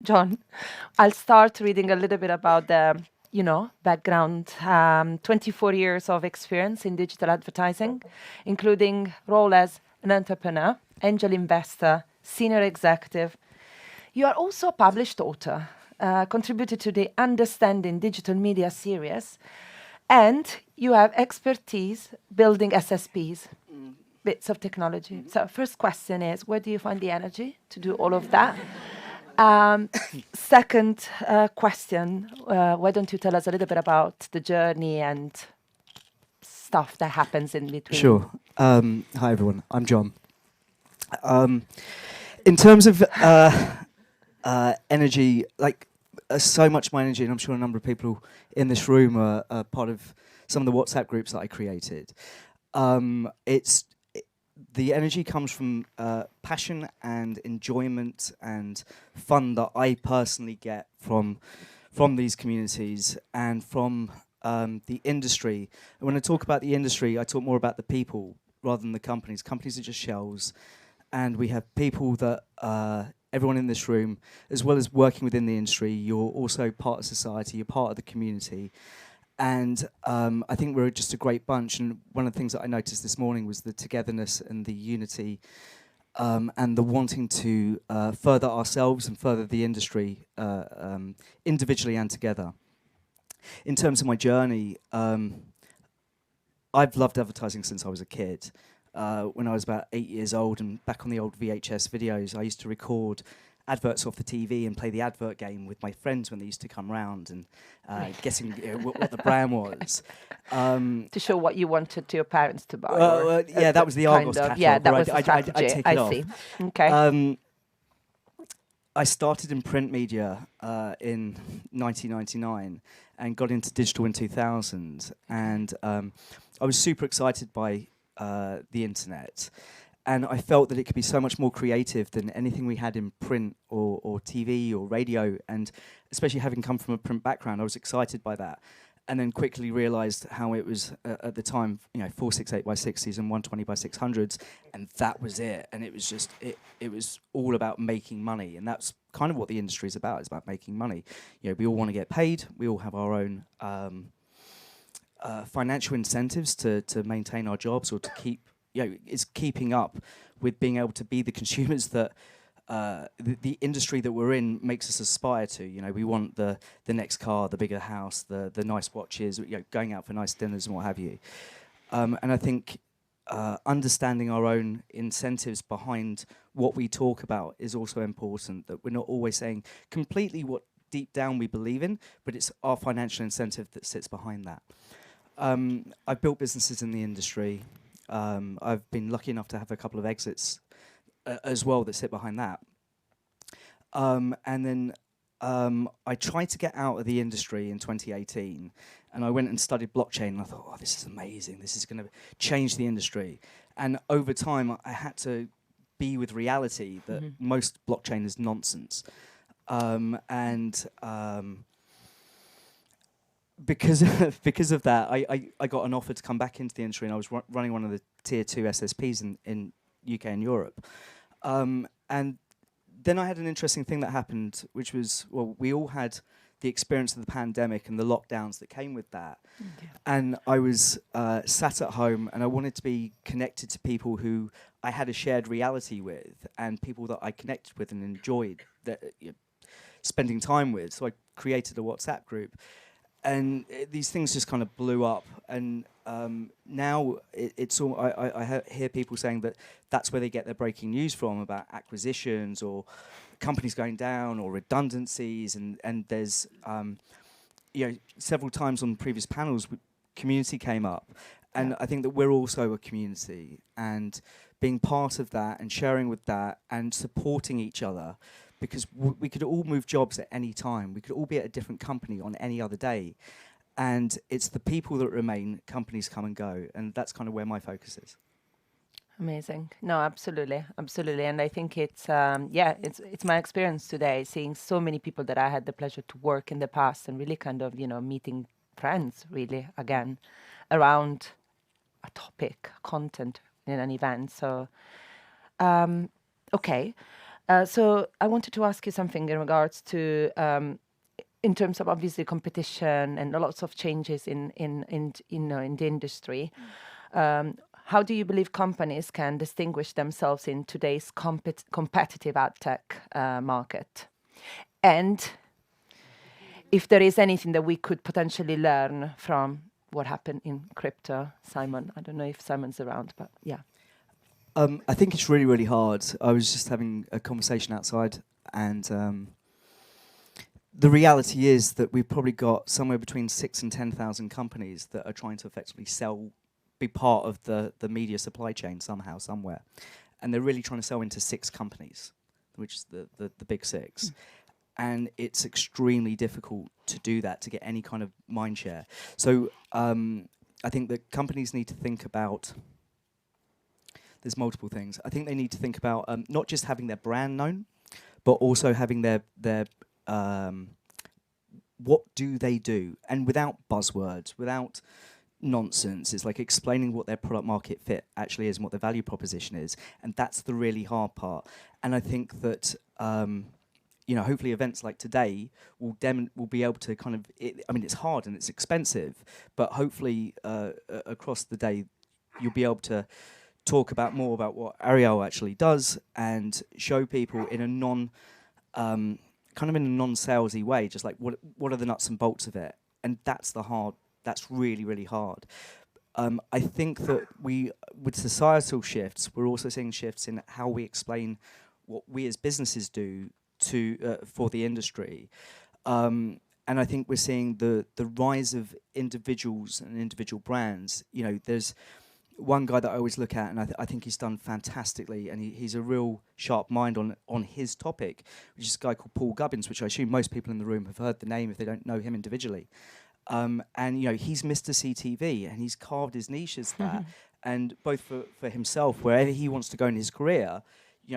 Jon. I'll start reading a little bit about the, background. 24 years of experience in digital advertising, including role as an entrepreneur, angel investor, senior executive. You are also a published author, contributed to the Understanding Digital Media series, and you have expertise building SSPs, bits of technology. So first question is, where do you find the energy to do all of that? Second question, why don't you tell us a little bit about the journey and stuff that happens in between? Sure. Hi, everyone. I'm Jon. In terms of energy, so much of my energy, and I'm sure a number of people in this room are part of some of the WhatsApp groups that I created. The energy comes from passion and enjoyment and fun that I personally get from these communities and from the industry. And when I talk about the industry, I talk more about the people rather than the companies. Companies are just shells, and we have people that everyone in this room, as well as working within the industry, you're also part of society, you're part of the community. And I think we're just a great bunch. And one of the things that I noticed this morning was the togetherness and the unity and the wanting to further ourselves and further the industry individually and together. In terms of my journey, I've loved advertising since I was a kid. When I was about 8 years old and back on the old VHS videos, I used to record adverts off the TV and play the advert game with my friends when they used to come round and guessing what the brand was. To show what you wanted to your parents to buy. Yeah, that was the Argos catalogue. Yeah, that was the strategy. I'd take it I off. see. Okay. I started in print media in 1999 and got into digital in 2000. And I was super excited by the internet. And I felt that it could be so much more creative than anything we had in print or TV or radio. And especially having come from a print background, I was excited by that. And then quickly realised how it was at the time, 468 by 60s and 120 by 600s, and that was it. And it was just it was all about making money, and that's kind of what the industry is about. It's about making money. We all want to get paid. We all have our own financial incentives to maintain our jobs or to keep. It's keeping up with being able to be the consumers that the industry that we're in makes us aspire to. We want the next car, the bigger house, the nice watches, going out for nice dinners and what have you. And I think understanding our own incentives behind what we talk about is also important, that we're not always saying completely what deep down we believe in, but it's our financial incentive that sits behind that. I've built businesses in the industry. I've been lucky enough to have a couple of exits as well that sit behind that. And then I tried to get out of the industry in 2018, and I went and studied blockchain, and I thought, oh, this is amazing. This is going to change the industry. And over time, I had to be with reality that most blockchain is nonsense. Because of that, I got an offer to come back into the industry, and I was running one of the tier 2 SSPs in UK and Europe. And then I had an interesting thing that happened, which was, we all had the experience of the pandemic and the lockdowns that came with that. Okay. And I was sat at home, and I wanted to be connected to people who I had a shared reality with, and people that I connected with and enjoyed spending time with. So I created a WhatsApp group. And these things just kind of blew up, and now it's all. I hear people saying that that's where they get their breaking news from about acquisitions or companies going down or redundancies, and there's several times on previous panels, community came up, and I think that we're also a community, and being part of that and sharing with that and supporting each other. Because we could all move jobs at any time. We could all be at a different company on any other day. And it's the people that remain, companies come and go. And that's kind of where my focus is. Amazing. No, absolutely. Absolutely. And I think it's my experience today, seeing so many people that I had the pleasure to work in the past and really kind of, meeting friends really again around a topic, content in an event. So, okay. So I wanted to ask you something in regards to, in terms of obviously competition and lots of changes in the industry. How do you believe companies can distinguish themselves in today's competitive ad tech market? And if there is anything that we could potentially learn from what happened in crypto, Simon. I don't know if Simon's around, but yeah. I think it's really, really hard. I was just having a conversation outside, and the reality is that we've probably got somewhere between 6,000 and 10,000 companies that are trying to effectively be part of the media supply chain somehow, somewhere. And they're really trying to sell into 6 companies, which is the big 6. And it's extremely difficult to do that, to get any kind of mind share. So I think that companies need to think about, there's multiple things. I think they need to think about not just having their brand known, but also having their what do they do? And without buzzwords, without nonsense. It's like explaining what their product market fit actually is and what their value proposition is. And that's the really hard part. And I think that hopefully events like today will be able to kind of, it's hard and it's expensive, but hopefully across the day you'll be able to talk more about what Aryel actually does and show people in a non-salesy way, just like what are the nuts and bolts of it. And that's really, really hard. I think that with societal shifts, we're also seeing shifts in how we explain what we as businesses do for the industry. And I think we're seeing the rise of individuals and individual brands. There's one guy that I always look at, and I think he's done fantastically, and he's a real sharp mind on his topic, which is a guy called Paul Gubbins, which I assume most people in the room have heard the name if they don't know him individually. And he's Mr. CTV, and he's carved his niche as that. And both for himself, wherever he wants to go in his career,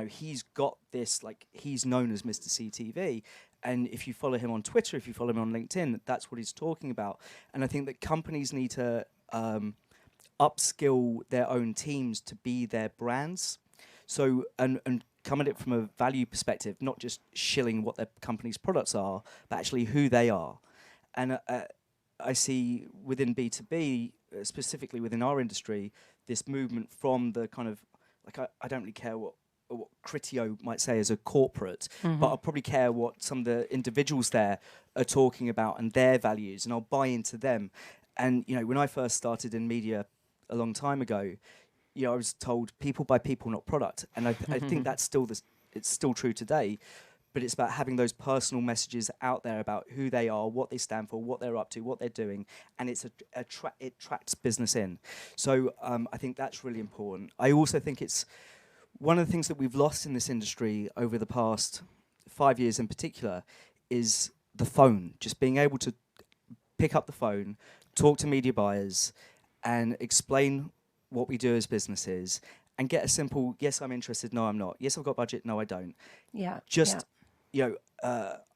he's got this, like, he's known as Mr. CTV. And if you follow him on Twitter, if you follow him on LinkedIn, that's what he's talking about. And I think that companies need to upskill their own teams to be their brands. So, and come at it from a value perspective, not just shilling what their company's products are, but actually who they are. And I see within B2B, specifically within our industry, this movement from the kind of, like, I don't really care what Criteo might say as a corporate, but I'll probably care what some of the individuals there are talking about and their values, and I'll buy into them. And, when I first started in media a long time ago, I was told people buy people, not product. And I think that's it's still true today. But it's about having those personal messages out there about who they are, what they stand for, what they're up to, what they're doing, and it attracts business in. So I think that's really important. I also think it's one of the things that we've lost in this industry over the past 5 years in particular is the phone, just being able to pick up the phone, talk to media buyers, and explain what we do as businesses, and get a simple, yes, I'm interested, no, I'm not. Yes, I've got budget, no, I don't. Yeah. Just,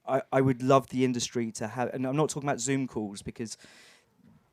I would love the industry to have, and I'm not talking about Zoom calls because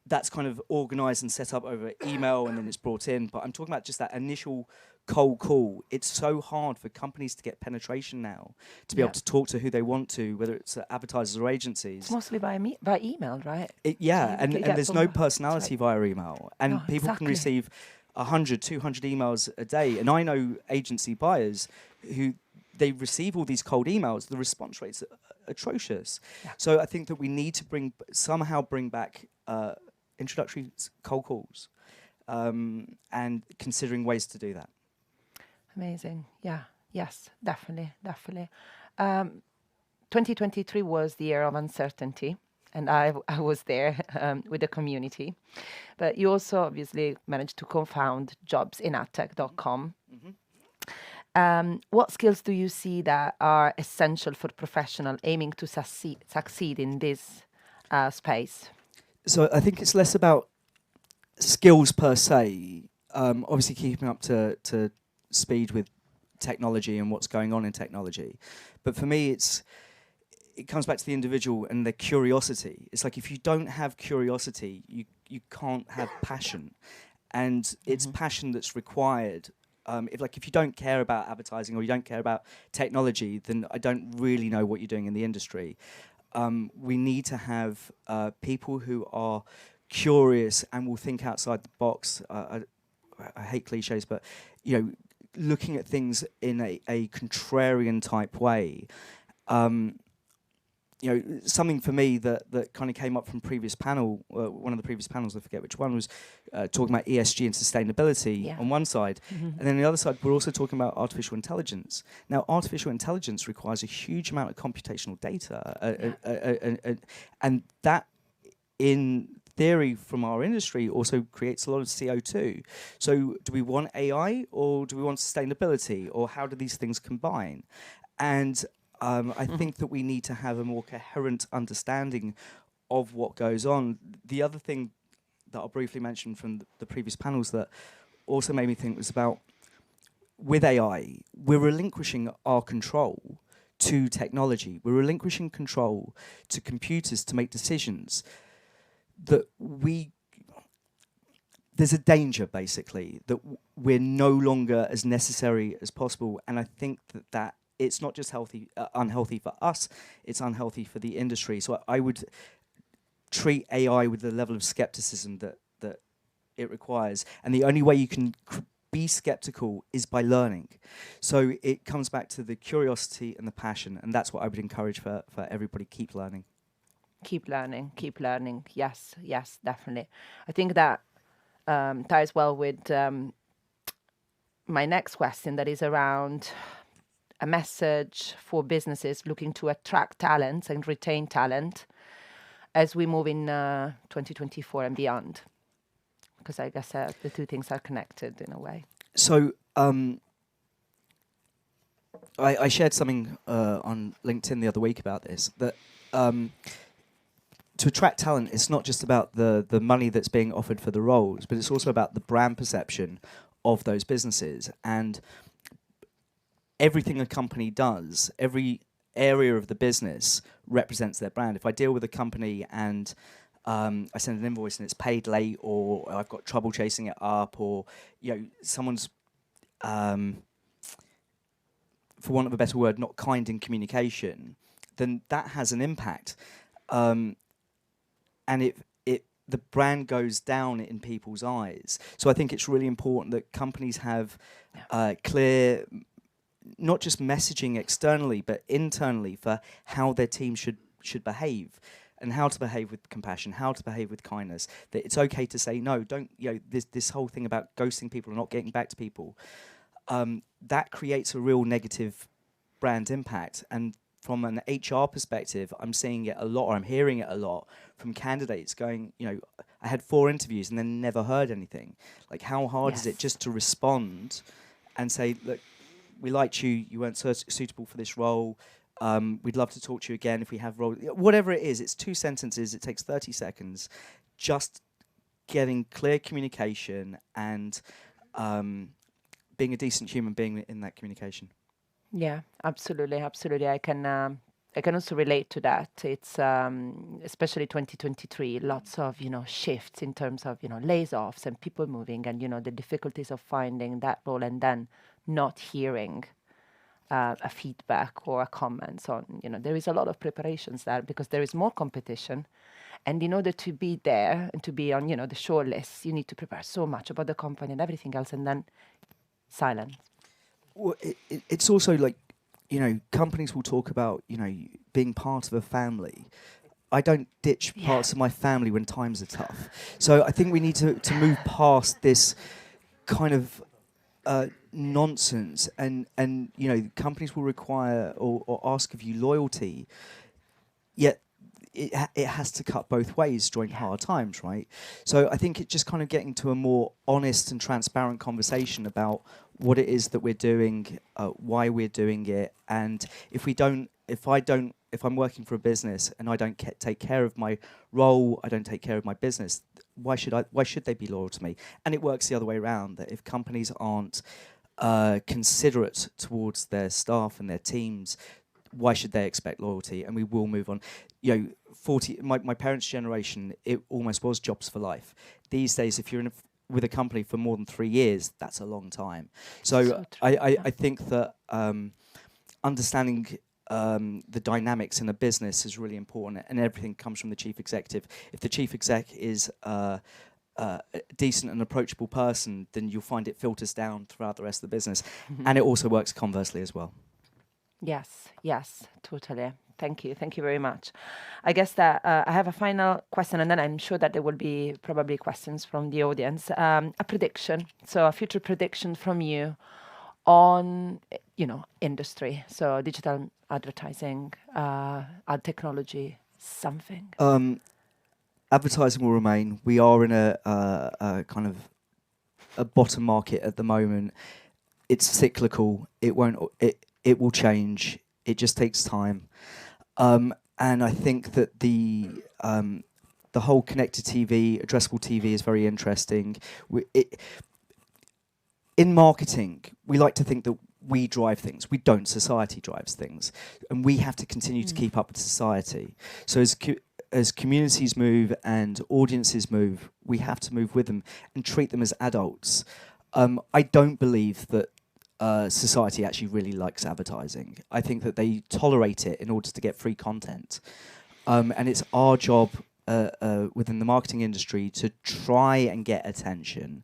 that's kind of organised and set up over email and then it's brought in, but I'm talking about just that initial cold call. It's so hard for companies to get penetration now, to be able to talk to who they want to, whether it's advertisers or agencies. It's mostly by email, right? And there's no personality via email. And people can receive 100, 200 emails a day. And I know agency buyers who, they receive all these cold emails, the response rates are atrocious. Yeah. So I think that we need to somehow bring back introductory cold calls and considering ways to do that. Amazing. Yeah. Yes, definitely. 2023 was the year of uncertainty, and I was there with the community. But you also obviously managed to co-found JobsInAdtech.com. What skills do you see that are essential for professionals aiming to succeed in this space? So I think it's less about skills per se. Obviously, keeping up to speed with technology and what's going on in technology. But for me, it comes back to the individual and their curiosity. It's like if you don't have curiosity, you can't have passion. And it's passion that's required if you don't care about advertising or you don't care about technology, then I don't really know what you're doing in the industry. We need to have people who are curious and will think outside the box. I hate cliches, but looking at things in a contrarian type way. Something for me that kind of came up from previous panel, one of the previous panels, I forget which one, was talking about ESG and sustainability on one side. And then on the other side, we're also talking about artificial intelligence. Now, artificial intelligence requires a huge amount of computational data. And that, in theory, from our industry, also creates a lot of CO2. So do we want AI or do we want sustainability? Or how do these things combine? And I think that we need to have a more coherent understanding of what goes on. The other thing that I'll briefly mention from the previous panels that also made me think was about, with AI, we're relinquishing our control to technology. We're relinquishing control to computers to make decisions that there's a danger, basically, that we're no longer as necessary as possible. And I think that it's not just unhealthy for us, it's unhealthy for the industry. So I would treat AI with the level of skepticism that it requires. And the only way you can be skeptical is by learning. So it comes back to the curiosity and the passion, and that's what I would encourage for everybody. Keep learning. Keep learning, keep learning. Yes, definitely. I think that ties well with my next question, that is around a message for businesses looking to attract talent and retain talent as we move in 2024 and beyond. Because I guess the two things are connected in a way. So I shared something on LinkedIn the other week about this, that to attract talent, it's not just about the money that's being offered for the roles, but it's also about the brand perception of those businesses. And everything a company does, every area of the business represents their brand. If I deal with a company and I send an invoice and it's paid late, or I've got trouble chasing it up, or someone's, for want of a better word, not kind in communication, then that has an impact, and the brand goes down in people's eyes. So I think it's really important that companies have clear, not just messaging externally, but internally for how their team should behave, and how to behave with compassion, how to behave with kindness. That it's okay to say no. Don't this whole thing about ghosting people and not getting back to people, that creates a real negative brand impact. And from an HR perspective, I'm seeing it a lot, or I'm hearing it a lot from candidates going, I had 4 interviews and then never heard anything. Like, how hard is it just to respond and say, look, we liked you, you weren't suitable for this role, we'd love to talk to you again if we have roles. Whatever it is, it's 2 sentences, it takes 30 seconds. Just getting clear communication and being a decent human being in that communication. Yeah, absolutely. I can also relate to that. It's especially 2023, lots of shifts in terms of layoffs and people moving, and the difficulties of finding that role and then not hearing a feedback or a comment on. There is a lot of preparations there because there is more competition, and in order to be there and to be on the short list, you need to prepare so much about the company and everything else, and then silence. Well, it's also like, companies will talk about, being part of a family. I don't ditch parts of my family when times are tough. So I think we need to move past this kind of nonsense. And companies will require or ask of you loyalty, yet it has to cut both ways during hard times, right? So I think it's just kind of getting to a more honest and transparent conversation about what it is that we're doing, why we're doing it, and if I'm working for a business and I don't take care of my role, I don't take care of my business, why should they be loyal to me? And it works the other way around, that if companies aren't considerate towards their staff and their teams, why should they expect loyalty? And we will move on. My parents' generation, it almost was jobs for life. These days, if you're with a company for more than 3 years, that's a long time. So true, I think that understanding the dynamics in a business is really important, and everything comes from the chief executive. If the chief exec is a decent and approachable person, then you'll find it filters down throughout the rest of the business. And it also works conversely as well. Yes, totally. Thank you very much. I guess that I have a final question, and then I'm sure that there will be probably questions from the audience. A prediction, so a future prediction from you on, industry, so digital advertising, ad technology, something. Advertising will remain. We are in a kind of a bottom market at the moment. It's cyclical. It won't. It will change. It just takes time. And I think that the whole connected TV, addressable TV is very interesting. In marketing, we like to think that we drive things. We don't. Society drives things. And we have to continue to keep up with society. So as communities move and audiences move, we have to move with them and treat them as adults. I don't believe that society actually really likes advertising. I think that they tolerate it in order to get free content. And it's our job within the marketing industry to try and get attention.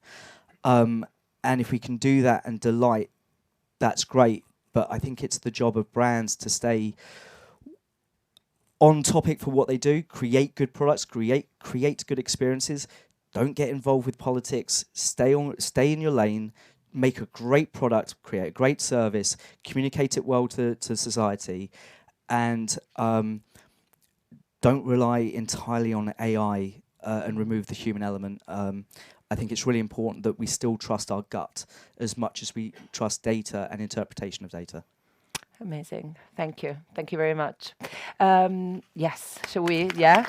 And if we can do that and delight, that's great. But I think it's the job of brands to stay on topic for what they do, create good products, create good experiences. Don't get involved with politics. Stay in your lane. Make a great product, create a great service, communicate it well to society, and don't rely entirely on AI and remove the human element. I think it's really important that we still trust our gut as much as we trust data and interpretation of data. Amazing. Thank you very much. Yes, shall we? Yeah.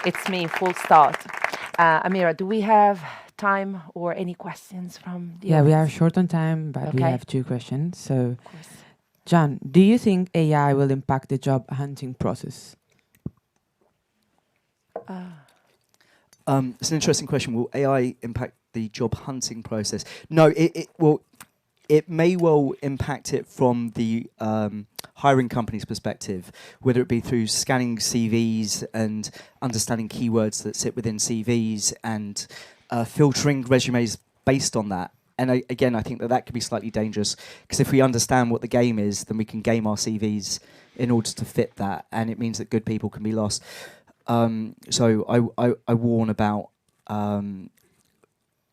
It's me, full start. Amira, do we have time or any questions from the audience? We are short on time, but we have 2 questions. So, Jon, do you think AI will impact the job hunting process? It's an interesting question. Will AI impact the job hunting process? No, it will. It may well impact it from the hiring company's perspective, whether it be through scanning CVs and understanding keywords that sit within CVs and filtering resumes based on that. And again, I think that could be slightly dangerous, because if we understand what the game is, then we can game our CVs in order to fit that, and it means that good people can be lost. So I warn about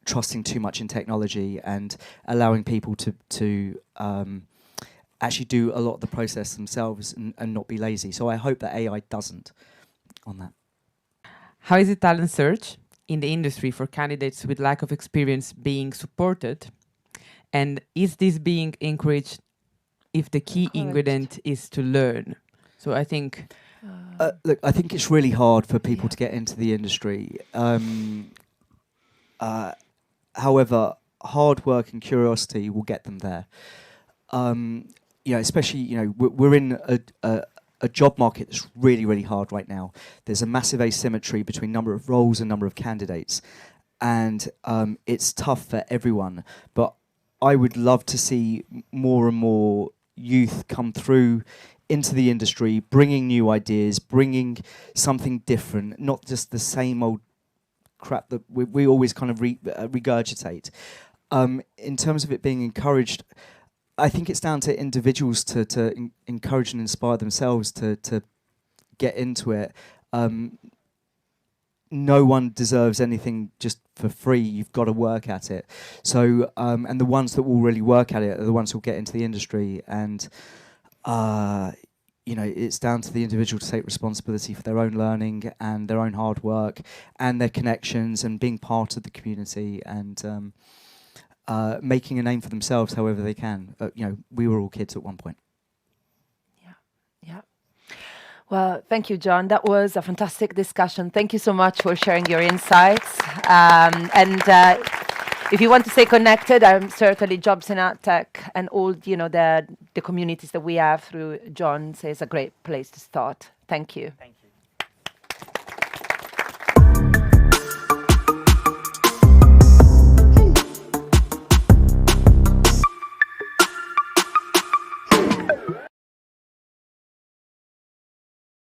trusting too much in technology and allowing people to actually do a lot of the process themselves and not be lazy. So I hope that AI doesn't on that. How is the talent search in the industry for candidates with lack of experience being supported? And is this being encouraged if the key ingredient is to learn? So I think... look, I think it's really hard for people to get into the industry. However, hard work and curiosity will get them there. Especially, we're in a job market that's really, really hard right now. There's a massive asymmetry between number of roles and number of candidates. And it's tough for everyone. But I would love to see more and more youth come through into the industry, bringing new ideas, bringing something different, not just the same old crap that we always kind of regurgitate. In terms of it being encouraged, I think it's down to individuals to encourage and inspire themselves to get into it. No one deserves anything just for free. You've got to work at it. So, and the ones that will really work at it are the ones who'll get into the industry. And it's down to the individual to take responsibility for their own learning and their own hard work and their connections and being part of the community and making a name for themselves however they can. We were all kids at one point. Yeah. Well, thank you, Jon. That was a fantastic discussion. Thank you so much for sharing your insights. If you want to stay connected, I'm certainly JobsInAdtech and all the communities that we have through Jon is a great place to start. Thank you. Thank you.